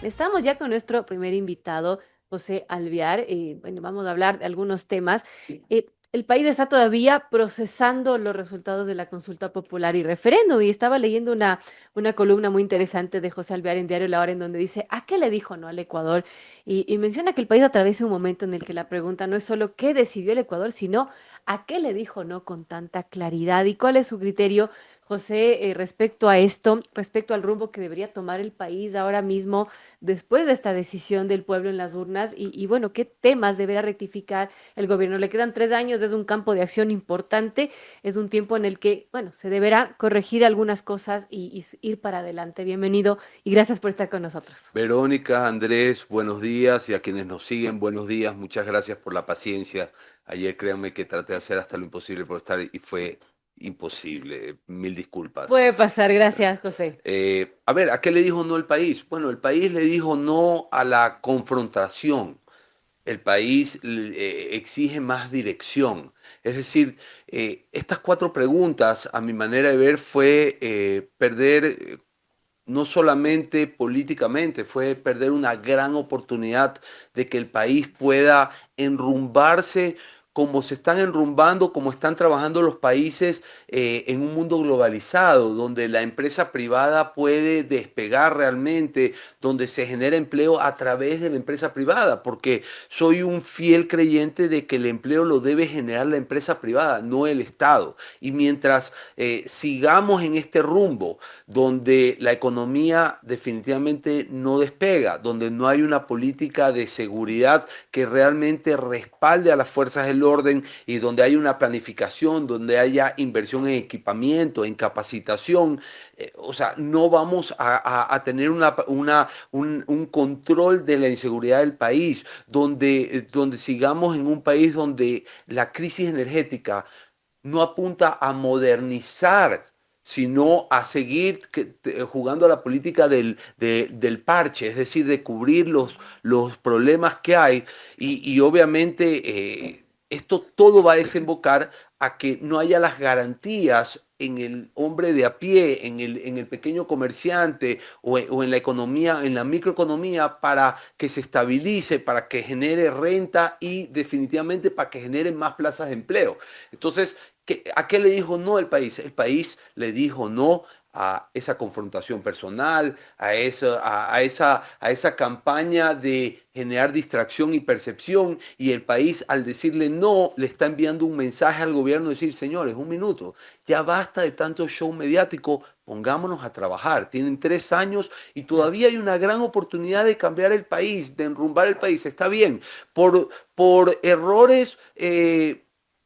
Estamos ya con nuestro primer invitado, José Alvear. Bueno, vamos a hablar de algunos temas. El país está todavía procesando los resultados de la consulta popular y referéndum. Y estaba leyendo una columna muy interesante de José Alvear en Diario La Hora, en donde dice, ¿a qué le dijo no al Ecuador? Y menciona que el país atraviesa un momento en el que la pregunta no es solo qué decidió el Ecuador, sino a qué le dijo no con tanta claridad y cuál es su criterio. José, respecto a esto, respecto al rumbo que debería tomar el país ahora mismo, después de esta decisión del pueblo en las urnas y bueno, qué temas deberá rectificar el gobierno. Le quedan 3 años, es un campo de acción importante, es un tiempo en el que, bueno, se deberá corregir algunas cosas y ir para adelante. Bienvenido y gracias por estar con nosotros. Verónica, Andrés, buenos días y a quienes nos siguen, buenos días. Muchas gracias por la paciencia. Ayer créanme que traté de hacer hasta lo imposible por estar y fue imposible. Mil disculpas. Puede pasar, gracias, José. A ver, ¿a qué le dijo no el país? Bueno, el país le dijo no a la confrontación. El país exige más dirección. Es decir, estas cuatro preguntas, a mi manera de ver, fue perder no solamente políticamente, fue perder una gran oportunidad de que el país pueda enrumbarse como se están enrumbando, como están trabajando los países en un mundo globalizado, donde la empresa privada puede despegar realmente, donde se genera empleo a través de la empresa privada, porque soy un fiel creyente de que el empleo lo debe generar la empresa privada, no el Estado. Y mientras sigamos en este rumbo, donde la economía definitivamente no despega, donde no hay una política de seguridad que realmente respalde a las fuerzas del orden y donde hay una planificación, donde haya inversión en equipamiento, en capacitación. O sea, no vamos a tener un control de la inseguridad del país, donde sigamos en un país donde la crisis energética no apunta a modernizar, sino a seguir jugando a la política del parche, es decir, de cubrir los problemas que hay. Y obviamente esto todo va a desembocar a que no haya las garantías en el hombre de a pie, en el pequeño comerciante o en la economía, en la microeconomía, para que se estabilice, para que genere renta y definitivamente para que genere más plazas de empleo. Entonces, ¿a qué le dijo no el país? El país le dijo no a esa confrontación personal, a esa campaña de generar distracción y percepción, y el país al decirle no le está enviando un mensaje al gobierno, decir, señores, un minuto, ya basta de tanto show mediático, pongámonos a trabajar. Tienen 3 años y Claro. todavía hay una gran oportunidad de cambiar el país, de enrumbar el país. Está bien, por errores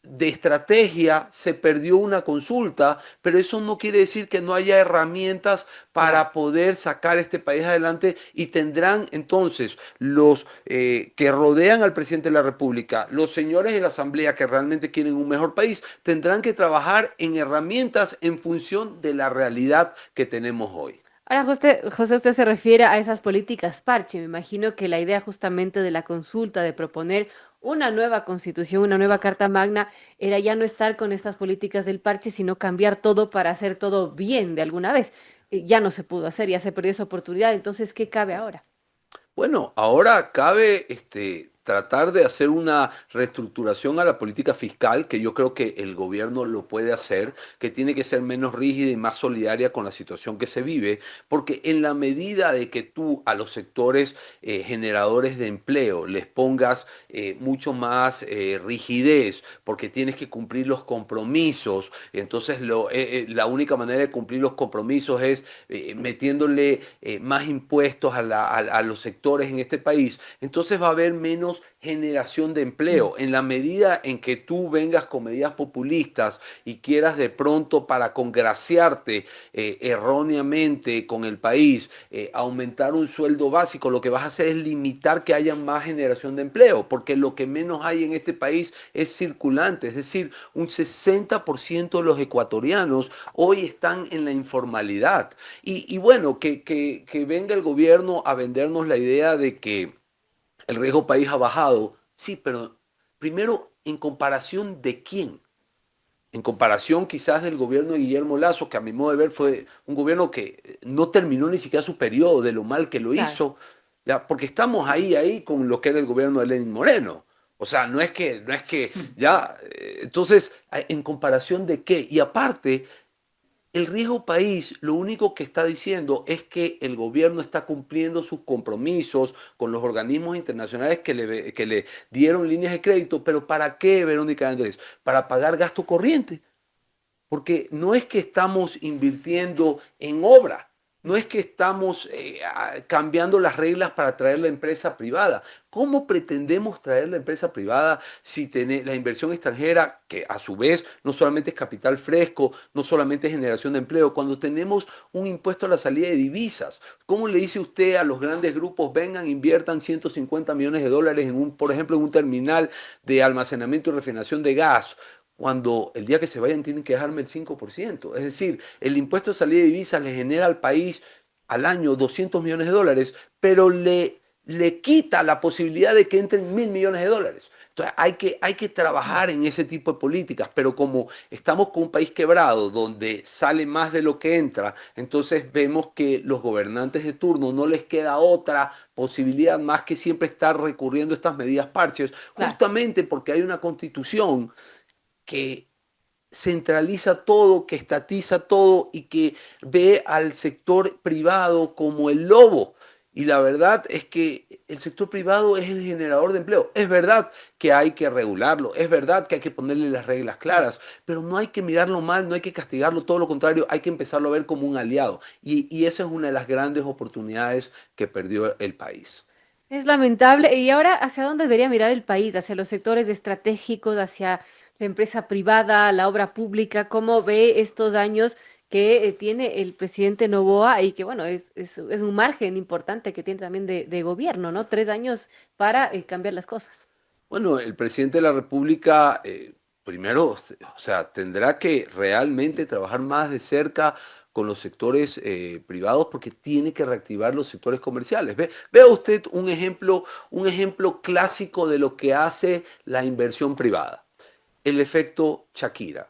de estrategia se perdió una consulta, pero eso no quiere decir que no haya herramientas Claro. para poder sacar este país adelante, y tendrán entonces los que rodean al presidente de la República, los señores de la Asamblea que realmente quieren un mejor país, tendrán que trabajar en herramientas en función de la realidad que tenemos hoy. Ahora, José, usted se refiere a esas políticas parche. Me imagino que la idea justamente de la consulta, de proponer una nueva constitución, una nueva carta magna, era ya no estar con estas políticas del parche, sino cambiar todo para hacer todo bien de alguna vez. Ya no se pudo hacer, ya se perdió esa oportunidad. Entonces, ¿qué cabe ahora? Bueno, ahora cabe tratar de hacer una reestructuración a la política fiscal, que yo creo que el gobierno lo puede hacer, que tiene que ser menos rígida y más solidaria con la situación que se vive, porque en la medida de que tú a los sectores generadores de empleo les pongas mucho más rigidez, porque tienes que cumplir los compromisos, entonces la única manera de cumplir los compromisos es metiéndole más impuestos a los sectores en este país, entonces va a haber menos generación de Mm. empleo. En la medida en que tú vengas con medidas populistas y quieras de pronto para congraciarte erróneamente con el país, aumentar un sueldo básico, lo que vas a hacer es limitar que haya más generación de empleo, porque lo que menos hay en este país es circulante, es decir, un 60% de los ecuatorianos hoy están en la informalidad. Y bueno, que venga el gobierno a vendernos la idea de que el riesgo país ha bajado. Sí, pero primero, ¿en comparación de quién? En comparación quizás del gobierno de Guillermo Lazo, que a mi modo de ver fue un gobierno que no terminó ni siquiera su periodo de lo mal que lo Claro. hizo. ¿ya? Porque estamos ahí con lo que era el gobierno de Lenín Moreno. O sea, no es que ya, entonces, ¿en comparación de qué? Y aparte, el riesgo país lo único que está diciendo es que el gobierno está cumpliendo sus compromisos con los organismos internacionales que le dieron líneas de crédito, pero ¿para qué, Verónica Andrés? Para pagar gasto corriente. Porque no es que estamos invirtiendo en obra, no es que estamos cambiando las reglas para traer la empresa privada. ¿Cómo pretendemos traer la empresa privada si la inversión extranjera, que a su vez no solamente es capital fresco, no solamente es generación de empleo, cuando tenemos un impuesto a la salida de divisas? ¿Cómo le dice usted a los grandes grupos, vengan, inviertan 150 millones de dólares por ejemplo, en un terminal de almacenamiento y refinación de gas, cuando el día que se vayan tienen que dejarme el 5%? Es decir, el impuesto de salida de divisas le genera al país al año 200 millones de dólares, pero le quita la posibilidad de que entren 1.000 millones de dólares. Entonces hay que trabajar en ese tipo de políticas, pero como estamos con un país quebrado donde sale más de lo que entra, entonces vemos que los gobernantes de turno no les queda otra posibilidad más que siempre estar recurriendo a estas medidas parches, Claro. justamente porque hay una constitución que centraliza todo, que estatiza todo y que ve al sector privado como el lobo. Y la verdad es que el sector privado es el generador de empleo. Es verdad que hay que regularlo, es verdad que hay que ponerle las reglas claras, pero no hay que mirarlo mal, no hay que castigarlo, todo lo contrario, hay que empezarlo a ver como un aliado. Y esa es una de las grandes oportunidades que perdió el país. Es lamentable. Y ahora, ¿hacia dónde debería mirar el país? ¿Hacia los sectores estratégicos, hacia la empresa privada, la obra pública? ¿Cómo ve estos años que tiene el presidente Noboa y que, bueno, es un margen importante que tiene también de gobierno, ¿no? 3 años para cambiar las cosas. Bueno, el presidente de la República, primero, o sea, tendrá que realmente trabajar más de cerca con los sectores privados porque tiene que reactivar los sectores comerciales. Vea usted un ejemplo clásico de lo que hace la inversión privada, el efecto Shakira.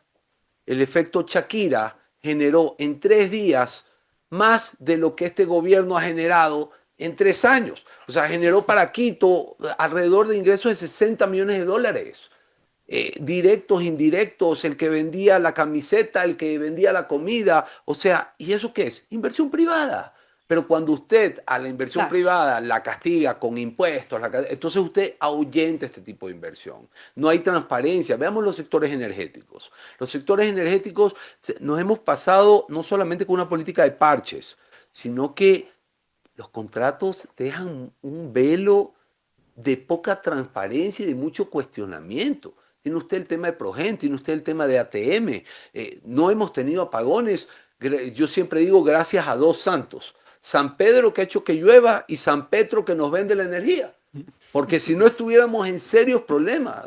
El efecto Shakira generó en 3 días más de lo que este gobierno ha generado en 3 años. O sea, generó para Quito alrededor de ingresos de 60 millones de dólares. Directos, indirectos, el que vendía la camiseta, el que vendía la comida. O sea, ¿y eso qué es? Inversión privada. Pero cuando usted a la inversión Claro. privada la castiga con impuestos, entonces usted ahuyenta este tipo de inversión. No hay transparencia. Veamos los sectores energéticos. Los sectores energéticos nos hemos pasado no solamente con una política de parches, sino que los contratos dejan un velo de poca transparencia y de mucho cuestionamiento. Tiene usted el tema de Progen, tiene usted el tema de ATM. No hemos tenido apagones, yo siempre digo, gracias a dos santos. San Pedro que ha hecho que llueva y San Petro que nos vende la energía. Porque si no estuviéramos en serios problemas.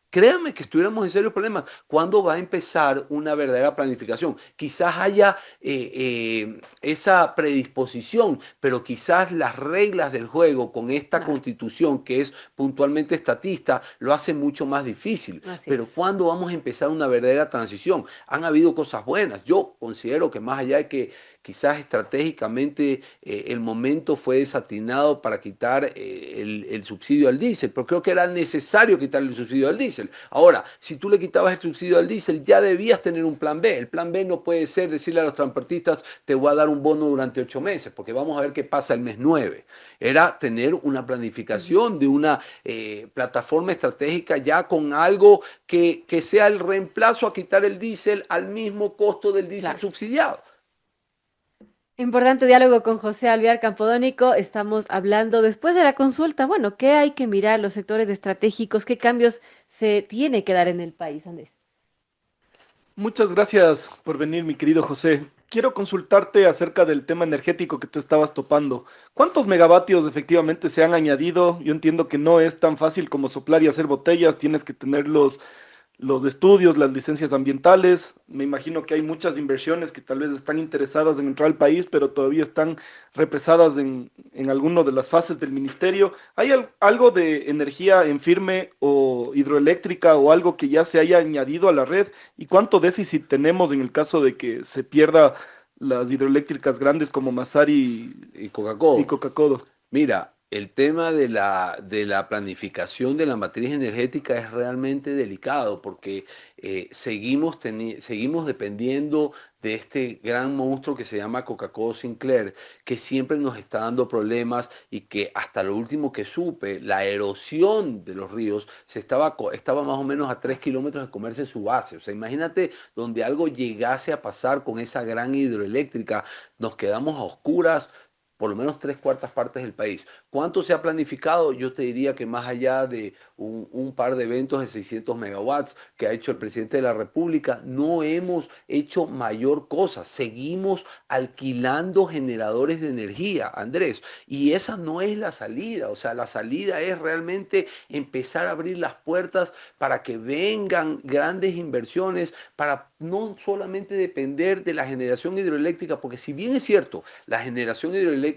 Créame que estuviéramos en serios problemas. ¿Cuándo va a empezar una verdadera planificación? Quizás haya esa predisposición, pero quizás las reglas del juego con esta Claro. constitución que es puntualmente estatista lo hace mucho más difícil. Así Pero es. ¿cuándo vamos a empezar una verdadera transición? Han habido cosas buenas. Yo considero que más allá de que quizás estratégicamente el momento fue desatinado para quitar el subsidio al diésel, pero creo que era necesario quitar el subsidio al diésel. Ahora, si tú le quitabas el subsidio al diésel, ya debías tener un plan B. El plan B no puede ser decirle a los transportistas, te voy a dar un bono durante 8 meses, porque vamos a ver qué pasa el mes 9. Era tener una Ujú. planificación de una plataforma estratégica ya con algo que sea el reemplazo a quitar el diésel al mismo costo del diésel Claro. subsidiado. Importante diálogo con José Alvear Campodónico. Estamos hablando después de la consulta. Bueno, ¿qué hay que mirar los sectores estratégicos? ¿Qué cambios se tiene que dar en el país, Andrés? Muchas gracias por venir, mi querido José. Quiero consultarte acerca del tema energético que tú estabas topando. ¿Cuántos megavatios efectivamente se han añadido? Yo entiendo que no es tan fácil como soplar y hacer botellas, tienes que tener los estudios, las licencias ambientales. Me imagino que hay muchas inversiones que tal vez están interesadas en entrar al país, pero todavía están represadas en alguna de las fases del ministerio. ¿Hay algo de energía en firme o hidroeléctrica o algo que ya se haya añadido a la red? ¿Y cuánto déficit tenemos en el caso de que se pierda las hidroeléctricas grandes como Masari Y y Coca-Cola. Coca-Cola? Mira, el tema de la planificación de la matriz energética es realmente delicado porque seguimos dependiendo de este gran monstruo que se llama Coca-Cola Sinclair, que siempre nos está dando problemas y que hasta lo último que supe, la erosión de los ríos estaba más o menos a 3 kilómetros de comerse su base. O sea, imagínate donde algo llegase a pasar con esa gran hidroeléctrica, nos quedamos a oscuras por lo menos tres cuartas partes del país. ¿Cuánto se ha planificado? Yo te diría que más allá de un par de eventos de 600 megawatts que ha hecho el presidente de la República, no hemos hecho mayor cosa. Seguimos alquilando generadores de energía, Andrés, y esa no es la salida. O sea, la salida es realmente empezar a abrir las puertas para que vengan grandes inversiones, para no solamente depender de la generación hidroeléctrica, porque si bien es cierto, la generación hidroeléctrica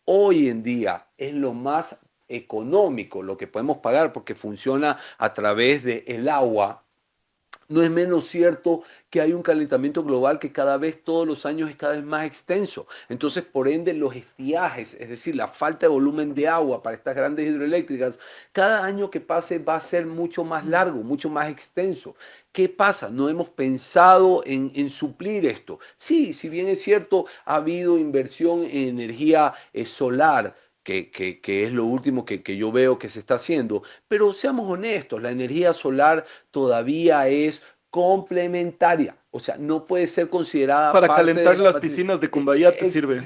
hoy en día es lo más económico, lo que podemos pagar porque funciona a través del agua. No es menos cierto que hay un calentamiento global que cada vez, todos los años, es cada vez más extenso. Entonces, por ende, los estiajes, es decir, la falta de volumen de agua para estas grandes hidroeléctricas, cada año que pase va a ser mucho más largo, mucho más extenso. ¿Qué pasa? No hemos pensado en suplir esto. Sí, si bien es cierto, ha habido inversión en energía solar, que es lo último que yo veo que se está haciendo, pero seamos honestos, la energía solar todavía es complementaria, o sea, no puede ser considerada Para parte de calentar la las matriz. piscinas de Cumbayá te sirve.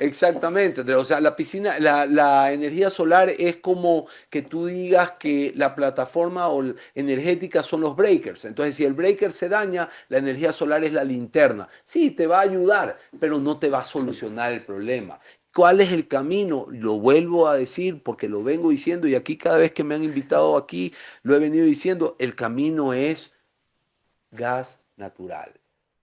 Exactamente, o sea, la piscina, la energía solar es como que tú digas que la plataforma energética son los breakers. Entonces, si el breaker se daña, la energía solar es la linterna. Sí, te va a ayudar, pero no te va a solucionar el problema. ¿Cuál es el camino? Lo vuelvo a decir porque lo vengo diciendo y aquí cada vez que me han invitado aquí lo he venido diciendo, el camino es gas natural,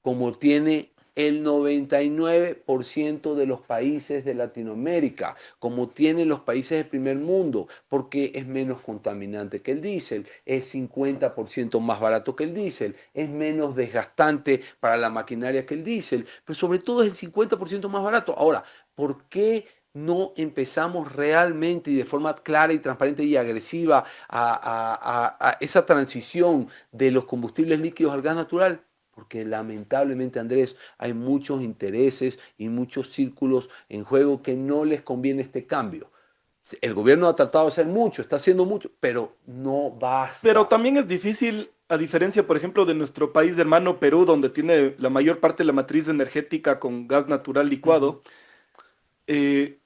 como tiene el 99% de los países de Latinoamérica, como tienen los países del primer mundo, porque es menos contaminante que el diésel, es 50% más barato que el diésel, es menos desgastante para la maquinaria que el diésel, pero sobre todo es el 50% más barato. Ahora, ¿por qué no empezamos realmente y de forma clara y transparente y agresiva a esa transición de los combustibles líquidos al gas natural? Porque lamentablemente, Andrés, hay muchos intereses y muchos círculos en juego que no les conviene este cambio. El gobierno ha tratado de hacer mucho, está haciendo mucho, pero no Pero basta. también es difícil, a diferencia, por ejemplo, de nuestro país hermano Perú, donde tiene la mayor parte de la matriz energética con gas natural Ujú, licuado.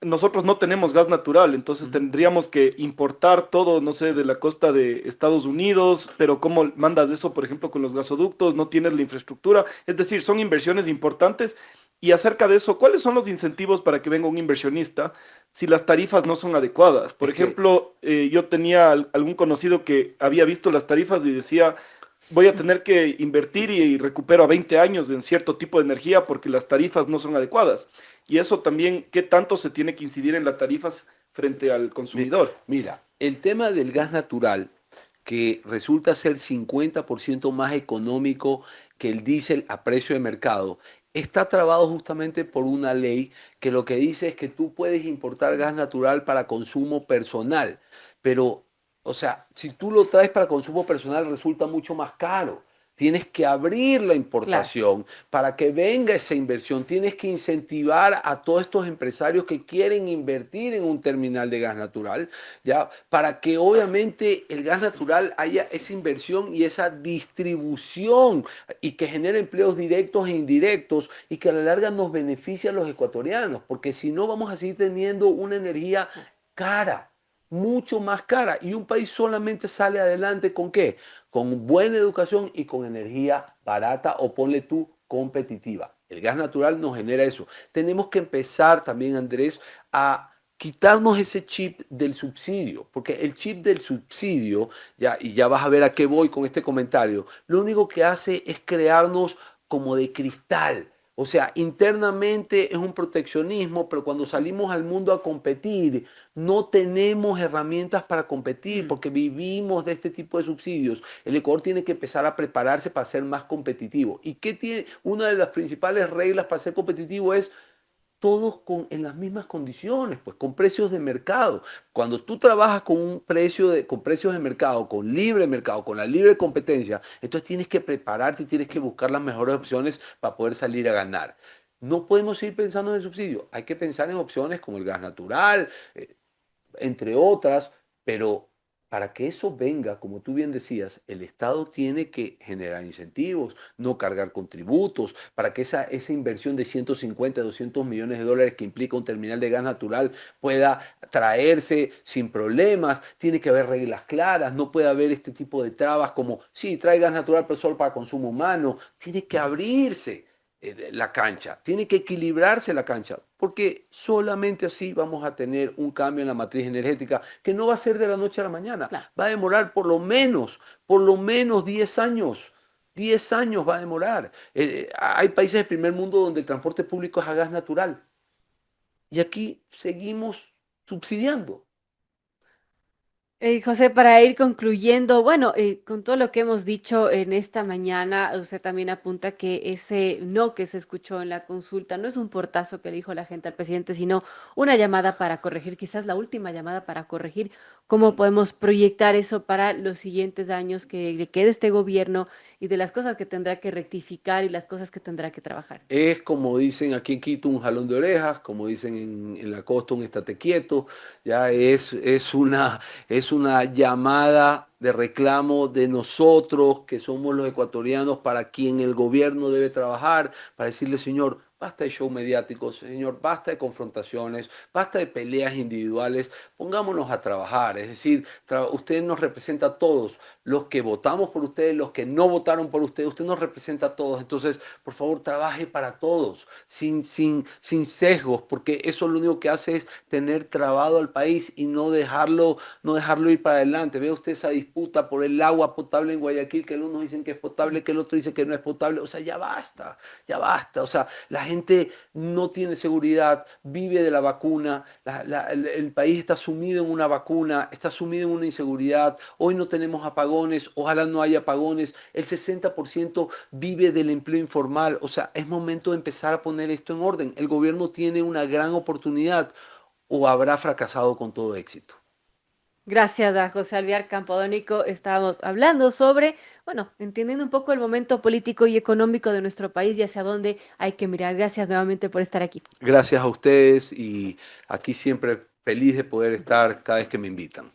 Nosotros no tenemos gas natural, entonces ujú. tendríamos que importar todo, no sé, de la costa de Estados Unidos, pero ¿cómo mandas eso, por ejemplo, con los gasoductos? No tienes la infraestructura, es decir, son inversiones importantes. Y acerca de eso, ¿cuáles son los incentivos para que venga un inversionista si las tarifas no son adecuadas? Por Es que ejemplo, yo tenía algún conocido que había visto las tarifas y decía, voy a tener que invertir y recupero a 20 años en cierto tipo de energía porque las tarifas no son adecuadas. Y eso también, ¿qué tanto se tiene que incidir en las tarifas frente al consumidor? Mira, el tema del gas natural, que resulta ser 50% más económico que el diésel a precio de mercado, está trabado justamente por una ley que lo que dice es que tú puedes importar gas natural para consumo personal, pero, o sea, si tú lo traes para consumo personal resulta mucho más caro. Tienes que abrir la Claro. importación para que venga esa inversión. Tienes que incentivar a todos estos empresarios que quieren invertir en un terminal de gas natural, ¿ya? Para que obviamente el gas natural haya esa inversión y esa distribución y que genere empleos directos e indirectos y que a la larga nos beneficie a los ecuatorianos, porque si no vamos a seguir teniendo una energía cara, mucho más cara, y un país solamente sale adelante ¿con qué? Con buena educación y con energía barata o ponle tú competitiva. El gas natural nos genera eso. Tenemos que empezar también, Andrés, a quitarnos ese chip del subsidio, porque el chip del subsidio, ya, y ya vas a ver a qué voy con este comentario, lo único que hace es crearnos como de cristal. O sea, internamente es un proteccionismo, pero cuando salimos al mundo a competir, no tenemos herramientas para competir porque vivimos de este tipo de subsidios. El Ecuador tiene que empezar a prepararse para ser más competitivo. ¿Y qué tiene? Una de las principales reglas para ser competitivo es todos en las mismas condiciones, pues con precios de mercado. Cuando tú trabajas con con precios de mercado, con libre mercado, con la libre competencia, entonces tienes que prepararte y tienes que buscar las mejores opciones para poder salir a ganar. No podemos seguir pensando en el subsidio, hay que pensar en opciones como el gas natural, entre otras, pero para que eso venga, como tú bien decías, el Estado tiene que generar incentivos, no cargar con tributos, para que esa inversión de 150, 200 millones de dólares que implica un terminal de gas natural pueda traerse sin problemas, tiene que haber reglas claras, no puede haber este tipo de trabas como, sí, trae gas natural, pero solo para consumo humano, tiene que abrirse la cancha, tiene que equilibrarse la cancha, porque solamente así vamos a tener un cambio en la matriz energética que no va a ser de la noche a la mañana, Claro. va a demorar por lo menos 10 años. 10 años va a demorar. Hay países del primer mundo donde el transporte público es a gas natural y aquí seguimos subsidiando. José, para ir concluyendo, bueno, con todo lo que hemos dicho en esta mañana, usted también apunta que ese no que se escuchó en la consulta no es un portazo que le dijo la gente al presidente, sino una llamada para corregir, quizás la última llamada para corregir cómo podemos proyectar eso para los siguientes años que le quede este gobierno y de las cosas que tendrá que rectificar y las cosas que tendrá que trabajar. Es como dicen aquí en Quito, un jalón de orejas, como dicen en la costa, un estate quieto, ya es una llamada de reclamo de nosotros, que somos los ecuatorianos, para quien el gobierno debe trabajar, para decirle, señor, basta de show mediático, señor, basta de confrontaciones, basta de peleas individuales, pongámonos a trabajar, es decir, usted nos representa a todos, los que votamos por usted, los que no votaron por usted, usted nos representa a todos, entonces, por favor, trabaje para todos, sin sesgos, porque eso lo único que hace es tener trabado al país y no dejarlo ir para adelante. Ve usted esa disputa por el agua potable en Guayaquil, que unos dicen que es potable, que el otro dice que no es potable, o sea, ya basta, o sea, la gente no tiene seguridad, vive de la vacuna, el país está sumido en una vacuna, está sumido en una inseguridad, hoy no tenemos apagones, ojalá no haya apagones, el 60% vive del empleo informal, o sea, es momento de empezar a poner esto en orden. El gobierno tiene una gran oportunidad o habrá fracasado con todo éxito. Gracias a José Alviar Campodónico. Estábamos hablando sobre, bueno, entendiendo un poco el momento político y económico de nuestro país y hacia dónde hay que mirar. Gracias nuevamente por estar aquí. Gracias a ustedes y aquí siempre feliz de poder estar cada vez que me invitan.